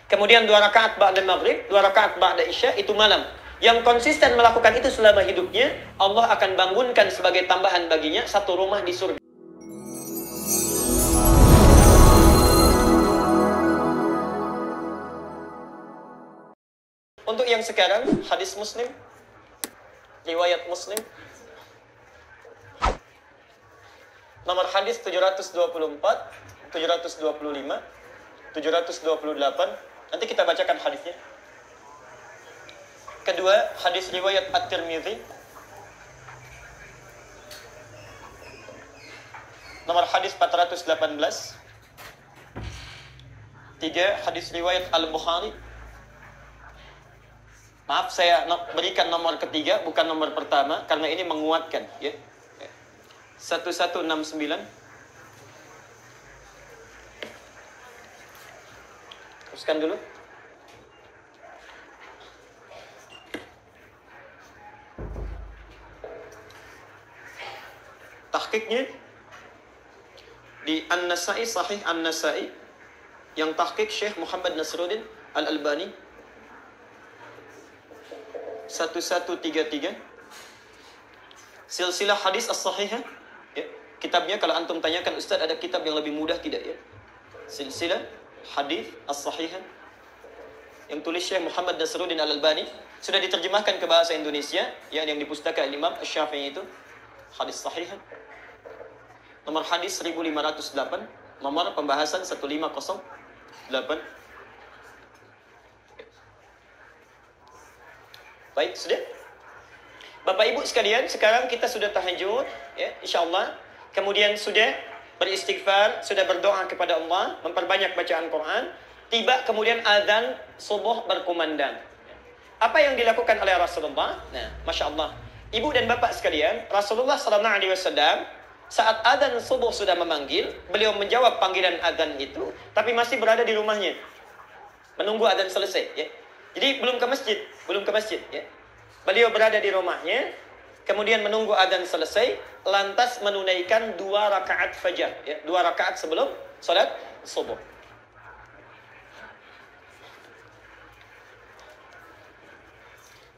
Kemudian 2 rakaat ba'da maghrib, 2 rakaat ba'da isya, itu malam. Yang konsisten melakukan itu selama hidupnya, Allah akan bangunkan sebagai tambahan baginya satu rumah di surga. Untuk yang sekarang, hadis Muslim, riwayat Muslim, nomor hadis 724, 725, 728. Nanti kita bacakan hadisnya. Kedua, hadis riwayat At-Tirmidzi, nomor hadis 418. Tiga, hadis riwayat Al-Bukhari. Maaf, saya berikan nomor ketiga, bukan nomor pertama, karena ini menguatkan. Ya. 1169. Teruskan dulu. Tahqiqnya di An-Nasa'i, Sahih An-Nasa'i, yang tahqiq Syekh Muhammad Nasruddin Al-Albani, 1133. Silsilah hadis as-sahihah, ya. Kitabnya kalau antum tanyakan, Ustaz ada kitab yang lebih mudah tidak, ya? Silsilah hadis as-sahihah yang tulis Syekh Muhammad Nasruddin Al-Albani, sudah diterjemahkan ke bahasa Indonesia, ya, yang di pustaka Imam Asy-Syafi'i itu, hadis sahihah. Nomor hadis 1508, nomor pembahasan 1508. Baik, sudah? Bapak Ibu sekalian, sekarang kita sudah tahajud, ya, insyaallah. Kemudian sudah beristighfar, sudah berdoa kepada Allah, memperbanyak bacaan Quran. Tiba kemudian azan subuh berkumandang. Apa yang dilakukan oleh Rasulullah? Nah, Masya Allah. Ibu dan Bapak sekalian, Rasulullah SAW saat azan subuh sudah memanggil, beliau menjawab panggilan azan itu, tapi masih berada di rumahnya, menunggu azan selesai, ya. Jadi belum ke masjid, ya. Beliau berada di rumahnya, kemudian menunggu azan selesai, lantas menunaikan 2 rakaat fajar, ya, 2 rakaat sebelum salat subuh.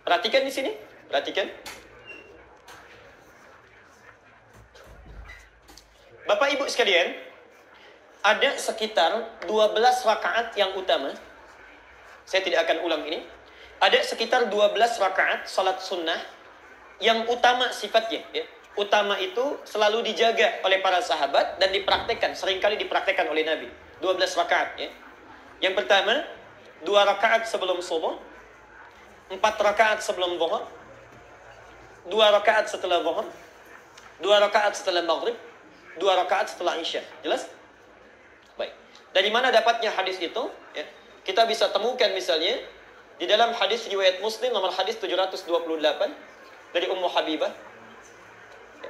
Perhatikan di sini, perhatikan. Bapak Ibu sekalian, ada sekitar 12 rakaat yang utama. Saya tidak akan ulang ini. Ada sekitar 12 rakaat salat sunnah yang utama sifatnya, ya. Utama itu selalu dijaga oleh para sahabat dan dipraktekkan, seringkali dipraktekkan oleh Nabi. 12 rakaat, ya. Yang pertama, 2 rakaat sebelum subuh, 4 rakaat sebelum zuhur, 2 rakaat setelah zuhur, 2 rakaat setelah maghrib, 2 rakaat setelah isya. Jelas? Baik. Dari mana dapatnya hadis itu? Ya. Kita bisa temukan misalnya di dalam hadis riwayat Muslim nomor hadis 728 dari Ummu Habibah. Ya.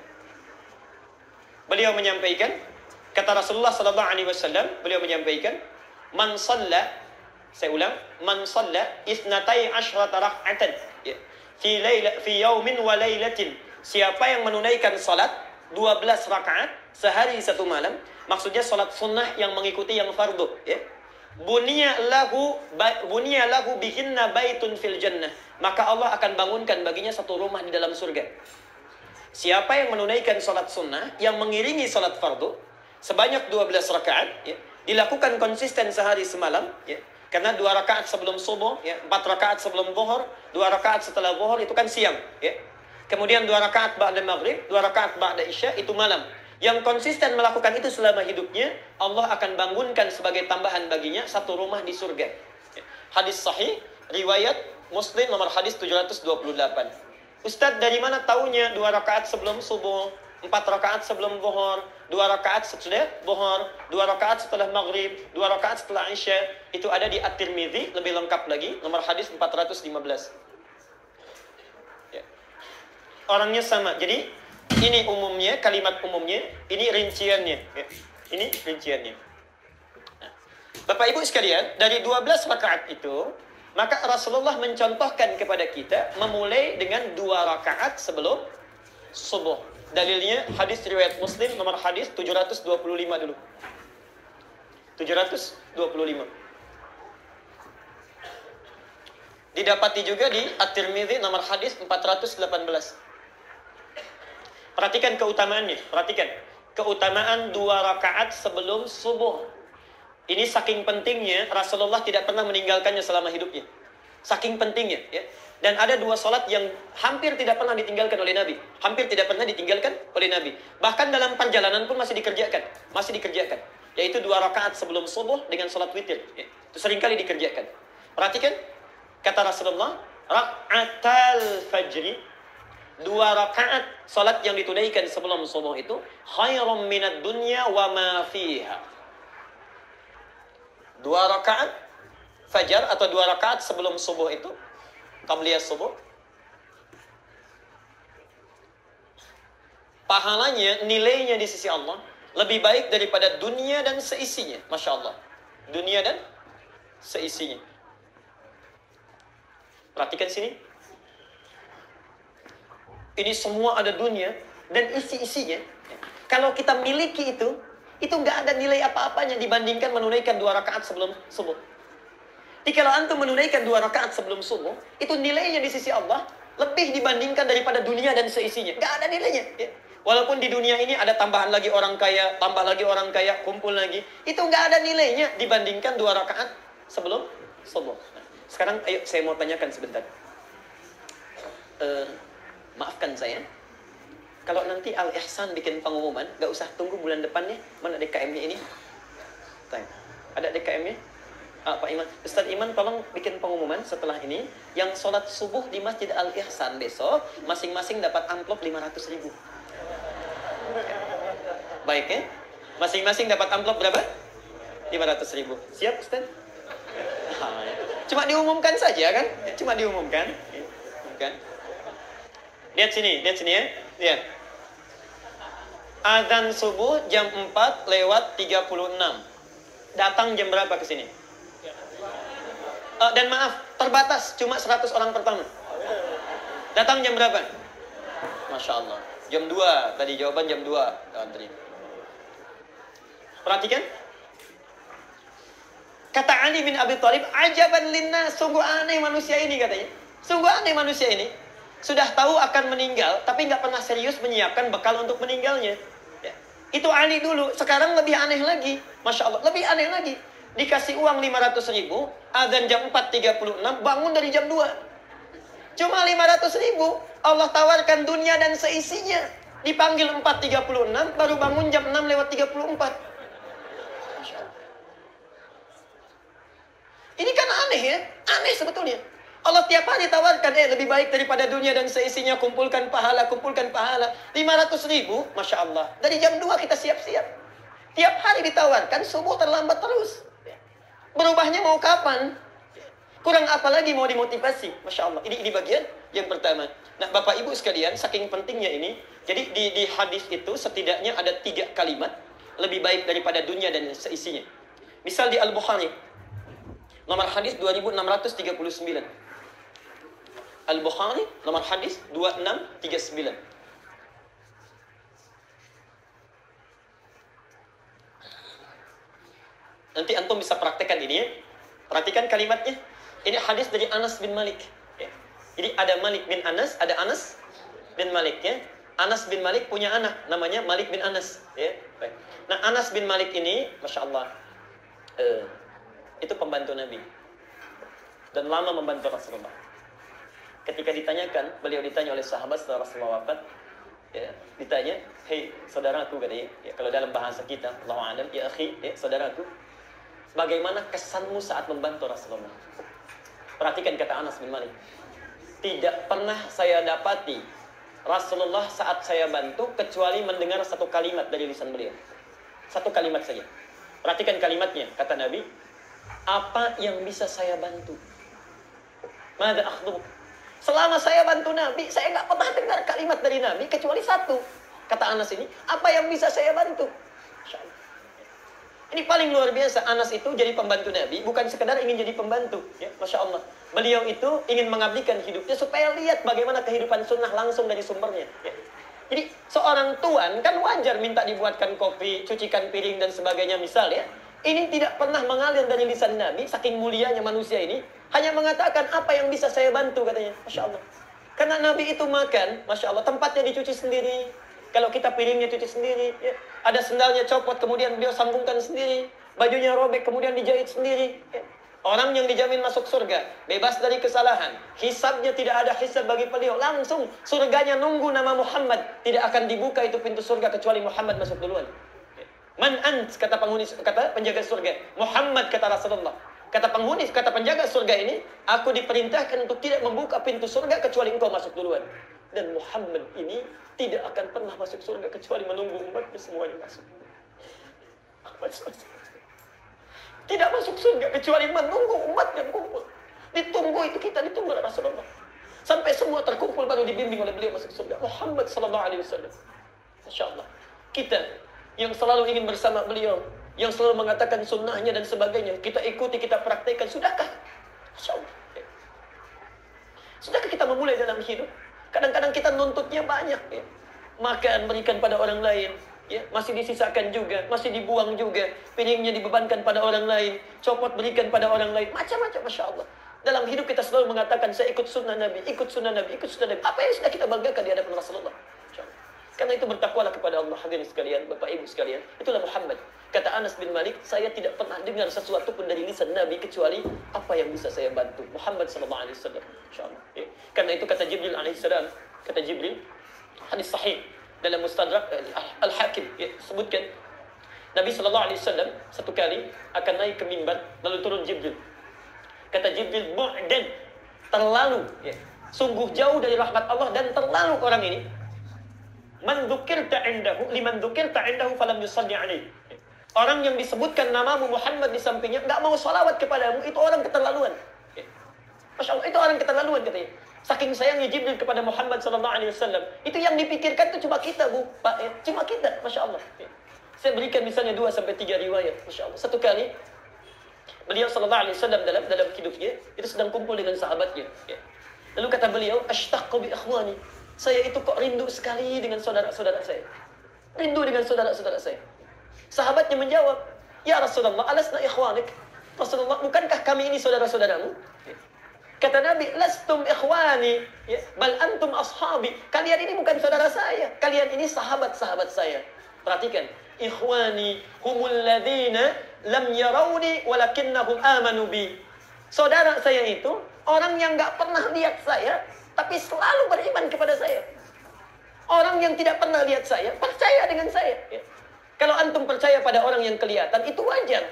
Beliau menyampaikan, kata Rasulullah sallallahu alaihi wasallam, beliau menyampaikan, "Man shalla," saya ulang, "man shalla isnatai asyrata rak'atan, ya, fi yaumin wa lailatin." Siapa yang menunaikan salat 12 rakaat sehari satu malam, maksudnya salat sunnah yang mengikuti yang fardu, ya. Bunya lahu bihinna baitun fil jannah, maka Allah akan bangunkan baginya satu rumah di dalam surga. Siapa yang menunaikan salat sunnah yang mengiringi salat fardu sebanyak 12 rakaat, ya, dilakukan konsisten sehari semalam, ya. Karena 2 rakaat sebelum subuh, ya, 4 rakaat sebelum zuhur, 2 rakaat setelah zuhur itu kan siang, ya. Kemudian 2 rakaat ba'da maghrib, 2 rakaat ba'da isya, itu malam. Yang konsisten melakukan itu selama hidupnya, Allah akan bangunkan sebagai tambahan baginya satu rumah di surga. Hadis sahih, riwayat Muslim nomor hadis 728. Ustadz, dari mana taunya 2 rakaat sebelum subuh, 4 rakaat sebelum zuhur, 2 rakaat sesudah zuhur, 2 rakaat setelah maghrib, 2 rakaat setelah isya? Itu ada di At-Tirmidzi, lebih lengkap lagi, nomor hadis 415. Ya. Orangnya sama, jadi ini umumnya, kalimat umumnya, ini rinciannya, ya. Ini rinciannya. Nah, Bapak Ibu sekalian, dari 12 rakaat itu, maka Rasulullah mencontohkan kepada kita memulai dengan 2 rakaat sebelum subuh. Dalilnya hadis riwayat Muslim nomor hadis 725 dulu. 725. Didapati juga di At-Tirmidzi nomor hadis 418. Perhatikan keutamaannya, perhatikan. Keutamaan 2 rakaat sebelum subuh. Ini saking pentingnya, Rasulullah tidak pernah meninggalkannya selama hidupnya. Saking pentingnya, ya. Dan ada 2 salat yang hampir tidak pernah ditinggalkan oleh Nabi. Hampir tidak pernah ditinggalkan oleh Nabi. Bahkan dalam perjalanan pun masih dikerjakan. Masih dikerjakan. Yaitu 2 rakaat sebelum subuh dengan salat witir. Ya. Itu seringkali dikerjakan. Perhatikan, kata Rasulullah, raka'atal fajri, 2 rakaat salat yang ditunaikan sebelum subuh itu khairum minad dunya wa ma fiha. 2 rakaat fajar atau 2 rakaat sebelum subuh itu, qabliyah subuh, pahalanya, nilainya di sisi Allah lebih baik daripada dunia dan seisinya. Masya Allah. Dunia dan seisinya. Perhatikan sini. Ini semua ada dunia dan isi-isinya. Kalau kita miliki itu nggak ada nilai apa-apanya dibandingkan menunaikan 2 rakaat sebelum subuh. Jadi kalau antum menunaikan 2 rakaat sebelum subuh, itu nilainya di sisi Allah lebih dibandingkan daripada dunia dan seisinya. Nggak ada nilainya. Ya. Walaupun di dunia ini ada tambahan lagi orang kaya, tambah lagi orang kaya, kumpul lagi. Itu nggak ada nilainya dibandingkan 2 rakaat sebelum subuh. Nah, sekarang ayo saya mau tanyakan sebentar. Maafkan saya. Kalau nanti Al-Ihsan bikin pengumuman, nggak usah tunggu bulan depannya. Mana DKM-nya ini? Ada DKM-nya? Pak Iman. Ustaz Iman tolong bikin pengumuman setelah ini. Yang sholat subuh di Masjid Al-Ihsan besok, masing-masing dapat amplop 500.000. Baik ya? Masing-masing dapat amplop berapa? 500.000. Siap Ustaz? Cuma diumumkan saja kan? Cuma diumumkan. Bukan? Lihat sini ya. Lihat. Azan subuh jam 4:36. Datang jam berapa ke sini? Dan maaf, terbatas cuma 100 orang pertama. Datang jam berapa? Masya Allah. Jam 2. Tadi jawaban jam 2. Perhatikan. Kata Ali bin Abi Thalib, ajaban linnas, sungguh aneh manusia ini katanya. Sungguh aneh manusia ini. Sudah tahu akan meninggal, tapi nggak pernah serius menyiapkan bekal untuk meninggalnya. Ya. Itu aneh dulu, sekarang lebih aneh lagi. Masya Allah, lebih aneh lagi. Dikasih uang 500.000, azan jam 4:36, bangun dari jam 2. Cuma 500.000, Allah tawarkan dunia dan seisinya. Dipanggil 4:36, baru bangun jam 6:34. Masya Allah. Ini kan aneh ya, aneh sebetulnya. Allah tiap hari tawarkan, lebih baik daripada dunia dan seisinya, kumpulkan pahala, 500.000, Masya Allah. Dari jam 2 kita siap-siap. Tiap hari ditawarkan, subuh terlambat terus. Berubahnya mau kapan? Kurang apa lagi mau dimotivasi? Masya Allah. Ini bagian yang pertama. Nah, Bapak Ibu sekalian, saking pentingnya ini, jadi di hadis itu setidaknya ada 3 kalimat, lebih baik daripada dunia dan seisinya. Misal di Al-Bukhari, nomor hadis 2639. Al-Bukhari, nomor hadis 2639. Nanti antum bisa praktekkan ini ya. Perhatikan kalimatnya. Ini hadis dari Anas bin Malik. Ya. Jadi ada Malik bin Anas, ada Anas bin Malik ya. Anas bin Malik punya anak, namanya Malik bin Anas. Ya. Baik. Nah, Anas bin Malik ini, Masya Allah, itu pembantu Nabi. Dan lama membantu Rasulullah. Ketika ditanyakan, beliau ditanya oleh sahabat setelah Rasulullah wafat, ya, ditanya, hei saudaraku katanya, ya, kalau dalam bahasa kita, Allahu a'lam, ya akhi, ya, saudaraku, bagaimana kesanmu saat membantu Rasulullah? Perhatikan kata Anas bin Malik, tidak pernah saya dapati Rasulullah saat saya bantu kecuali mendengar satu kalimat dari lisan beliau. Satu kalimat saja. Perhatikan kalimatnya, kata Nabi, apa yang bisa saya bantu? Mada akhduk. Selama saya bantu Nabi, saya nggak pernah dengar kalimat dari Nabi kecuali satu. Kata Anas ini, apa yang bisa saya bantu? Masya Allah. Ini paling luar biasa. Anas itu jadi pembantu Nabi, bukan sekedar ingin jadi pembantu. Ya, Masya Allah. Beliau itu ingin mengabdikan hidupnya supaya lihat bagaimana kehidupan sunnah langsung dari sumbernya. Ya. Jadi seorang tuan kan wajar minta dibuatkan kopi, cucikan piring dan sebagainya misal ya. Ini tidak pernah mengalir dari lisan Nabi, saking mulianya manusia ini. Hanya mengatakan apa yang bisa saya bantu katanya. Masya Allah. Karena Nabi itu makan, Masya Allah, tempatnya dicuci sendiri. Kalau kita piringnya cuci sendiri. Ya. Ada sendalnya copot, kemudian beliau sambungkan sendiri. Bajunya robek, kemudian dijahit sendiri. Ya. Orang yang dijamin masuk surga, bebas dari kesalahan. Hisabnya tidak ada hisab bagi beliau. Langsung surganya nunggu nama Muhammad. Tidak akan dibuka itu pintu surga kecuali Muhammad masuk duluan. Man ant, kata penghuni, kata penjaga surga. Muhammad, kata Rasulullah. Kata penghuni, kata penjaga surga ini, aku diperintahkan untuk tidak membuka pintu surga kecuali engkau masuk duluan. Dan Muhammad ini tidak akan pernah masuk surga kecuali menunggu umatnya semuanya masuk. Tidak masuk surga kecuali menunggu umatnya kumpul. Ditunggu itu, kita ditunggu oleh Rasulullah. Sampai semua terkumpul baru dibimbing oleh beliau masuk surga. Muhammad sallallahu alaihi wasallam. Masya Allah. Kita yang selalu ingin bersama beliau, yang selalu mengatakan sunnahnya dan sebagainya, kita ikuti, kita praktekkan. Sudahkah? Masya Allah. Sudahkah kita memulai dalam hidup? Kadang-kadang kita nuntutnya banyak. Ya. Makan, berikan pada orang lain. Ya, masih disisakan juga, masih dibuang juga. Piringnya dibebankan pada orang lain. Copot berikan pada orang lain. Macam-macam, Masya Allah. Dalam hidup kita selalu mengatakan, saya ikut sunnah Nabi, ikut sunnah Nabi, ikut sunnah Nabi. Apa yang sudah kita banggakan di hadapan Rasulullah? Karena itu bertakwalah kepada Allah, hadirin sekalian, Bapak Ibu sekalian. Itulah Muhammad. Kata Anas bin Malik, saya tidak pernah dengar sesuatu pun dari lisan Nabi kecuali apa yang bisa saya bantu. Muhammad sallallahu alaihi wasallam. Insyaallah. Ya. Karena itu kata Jibril alaihi salam, kata Jibril, hadis sahih dalam Mustadrak Al-Hakim, ya, sebutkan Nabi sallallahu alaihi wasallam satu kali akan naik ke mimbar, lalu turun Jibril. Kata Jibril, bu'dan, terlalu, ya, sungguh jauh dari rahmat Allah dan terlalu orang ini. Man dzukirta indahu liman dzukirta indahu falam yusalli alaihi. Orang yang disebutkan namamu Muhammad di sampingnya enggak mau salawat kepadamu, itu orang keterlaluan. Masya Allah, itu orang keterlaluan katanya. Saking sayangnya Jibril kepada Muhammad sallallahu alaihi wasallam, itu yang dipikirkan itu cuma kita, Bu, Pak, ya. Cuma kita, Masya Allah. Saya berikan misalnya 2 sampai 3 riwayat, Masya Allah. Satu kali beliau sallallahu alaihi wasallam dalam hidupnya itu sedang kumpul dengan sahabatnya, ya. Lalu kata beliau, ashtaqu bi ikhwani. Saya itu kok rindu sekali dengan saudara-saudara saya. Rindu dengan saudara-saudara saya. Sahabatnya menjawab, ya Rasulullah, alasna ikhwanik. Rasulullah, bukankah kami ini saudara-saudaramu? Kata Nabi, lastum ikhwani, ya, bal antum ashabi. Kalian ini bukan saudara saya. Kalian ini sahabat-sahabat saya. Perhatikan, ikhwani humul ladhina lam yarawni walakinnahum amanu bi. Saudara saya itu orang yang enggak pernah lihat saya, tapi selalu beriman kepada saya. Orang yang tidak pernah lihat saya, percaya dengan saya. Ya. Kalau antum percaya pada orang yang kelihatan, itu wajar.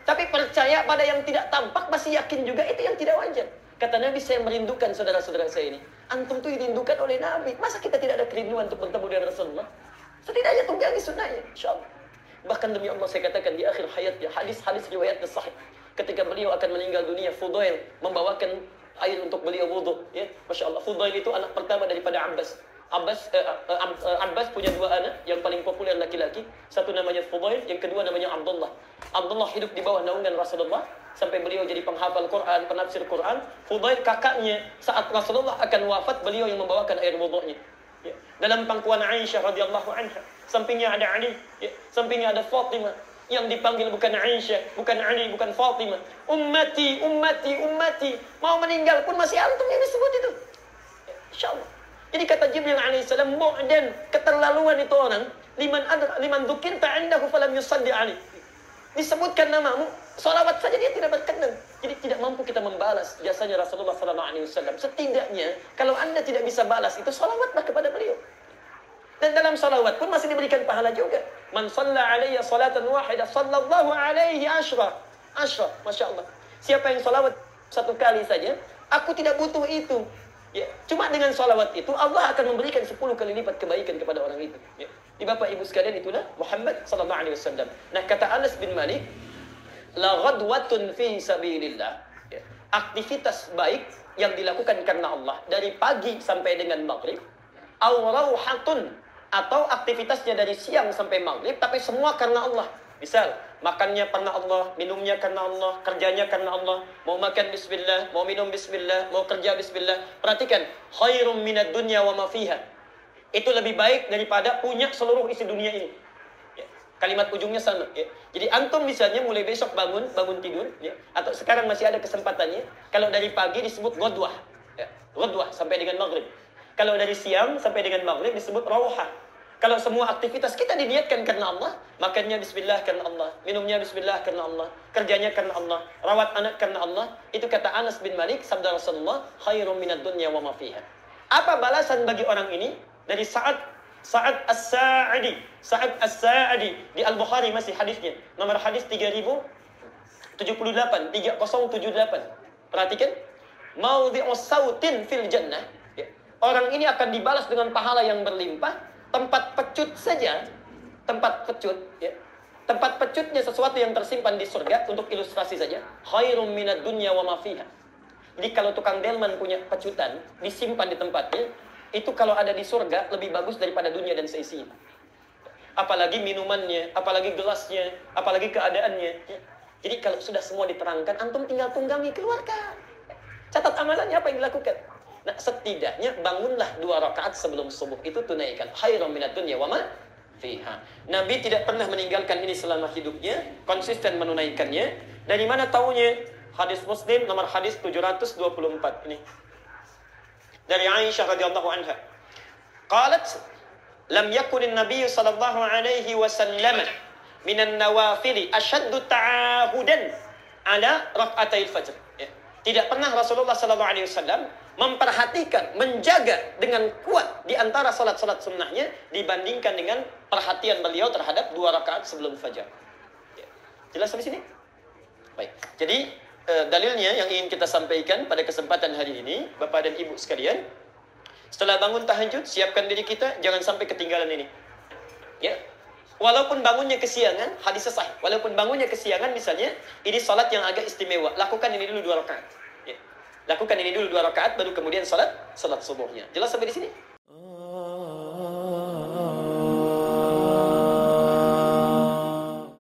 Tapi percaya pada yang tidak tampak, masih yakin juga, itu yang tidak wajar. Kata Nabi, saya merindukan saudara-saudara saya ini. Antum itu dirindukan oleh Nabi. Masa kita tidak ada kerinduan untuk bertemu dengan Rasulullah? Setidaknya tunggangi sunnahnya, insyaAllah. Bahkan demi Allah saya katakan di akhir hayatnya, hadis-hadis riwayat sahih. Ketika beliau akan meninggal dunia, Fudail membawakan air untuk beliau wudu, ya. Masya Allah. Fudail itu anak pertama daripada Abbas. Abbas punya 2 anak, yang paling populer laki-laki. Satu namanya Fudail, yang kedua namanya Abdullah. Abdullah hidup di bawah naungan Rasulullah sampai beliau jadi penghafal Quran, penafsir Quran. Fudail kakaknya, saat Rasulullah akan wafat, beliau yang membawakan air wudunya. Ya. Dalam pangkuan Aisyah radhiyallahu anha, sampingnya ada Ali, ya. Sampingnya ada Fatimah. Yang dipanggil bukan Aisyah, bukan Ali, bukan Fatimah. Ummati, ummati, ummati. Mau meninggal pun masih antum yang disebut itu. Ya, InsyaAllah. Jadi kata Jibril alaihissalam, mu'dan, keterlaluan itu orang, liman dzukirta indahu falam yusalli alaihi. Disebutkan namamu, salawat saja dia tidak berkenan. Jadi tidak mampu kita membalas jasanya Rasulullah sallallahu alaihi wasallam. Setidaknya kalau Anda tidak bisa balas itu, salawatlah kepada beliau. Dan dalam salawat pun masih diberikan pahala juga. Man shalla alayya salatan wahidah sallallahu alaihi asyra. Masya Allah. Siapa yang salawat 1 kali saja, aku tidak butuh itu. Ya, cuma dengan salawat itu Allah akan memberikan 10 kali lipat kebaikan kepada orang itu. Ya. Di Bapak Ibu sekalian, itulah Muhammad sallallahu alaihi wasallam. Nah, kata Anas bin Malik, la ghadwatun fi sabilillah. Ya. Aktivitas baik yang dilakukan karena Allah dari pagi sampai dengan maghrib, aw rauhatun, atau aktivitasnya dari siang sampai maghrib tapi semua karena Allah. Misal, makannya karena Allah, minumnya karena Allah, kerjanya karena Allah. Mau makan bismillah, mau minum bismillah, mau kerja bismillah. Perhatikan, khairum minad dunya wa ma fiha. Itu lebih baik daripada punya seluruh isi dunia ini. Ya. Kalimat ujungnya sama. Ya. Jadi antum misalnya mulai besok bangun tidur, ya, atau sekarang masih ada kesempatannya. Kalau dari pagi disebut ghadwah, ya, ghadwah sampai dengan maghrib. Kalau dari siang sampai dengan maghrib disebut rawhah. Kalau semua aktivitas kita diniatkan karena Allah, makannya bismillah karena Allah, minumnya bismillah karena Allah, kerjanya karena Allah, rawat anak karena Allah, itu kata Anas bin Malik, sabda Rasulullah, khairum minad dunya wa ma fiha. Apa balasan bagi orang ini? Dari Sa'ad As-Sa'adi. Sa'ad As-Sa'adi di Al-Bukhari masih hadisnya. Nomor hadis 3078, 3078. Perhatikan. Maudhi'u sautin fil jannah. Ya. Orang ini akan dibalas dengan pahala yang berlimpah. Tempat pecut saja. Tempat pecut. Ya. Tempat pecutnya sesuatu yang tersimpan di surga. Untuk ilustrasi saja. Khairum minad dunya wa ma fiha. Jadi kalau tukang delman punya pecutan, disimpan di tempatnya, itu kalau ada di surga lebih bagus daripada dunia dan seisinya. Apalagi minumannya, apalagi gelasnya, apalagi keadaannya. Ya. Jadi kalau sudah semua diterangkan, antum tinggal tunggangi, keluarkan. Catat amalannya apa yang dilakukan. Nah, setidaknya bangunlah 2 rakaat sebelum subuh itu tunaikan. Khairum minad dunya wa ma fiha. Nabi tidak pernah meninggalkan ini selama hidupnya, konsisten menunaikannya. Dari mana taunya? Hadis Muslim nomor hadis 724 ini. Dari Aisyah radhiyallahu anha. Qalat lam yakun an-nabiy sallallahu alaihi wasallam minan nawafil ashaddu ta'ahudan ala rak'atayil fajr. Ya. Tidak pernah Rasulullah sallallahu alaihi wasallam memperhatikan, menjaga dengan kuat di antara salat-salat sunnahnya dibandingkan dengan perhatian beliau terhadap 2 rakaat sebelum fajar. Ya. Jelas sampai sini? Baik. Jadi dalilnya yang ingin kita sampaikan pada kesempatan hari ini, Bapak dan Ibu sekalian, setelah bangun tahajud, siapkan diri kita, jangan sampai ketinggalan ini. Ya, walaupun bangunnya kesiangan, hadis sahih. Walaupun bangunnya kesiangan, misalnya, ini salat yang agak istimewa, lakukan ini dulu 2 rakaat. Ya. Lakukan ini dulu 2 rakaat, baru kemudian salat subuhnya. Jelas sampai di sini?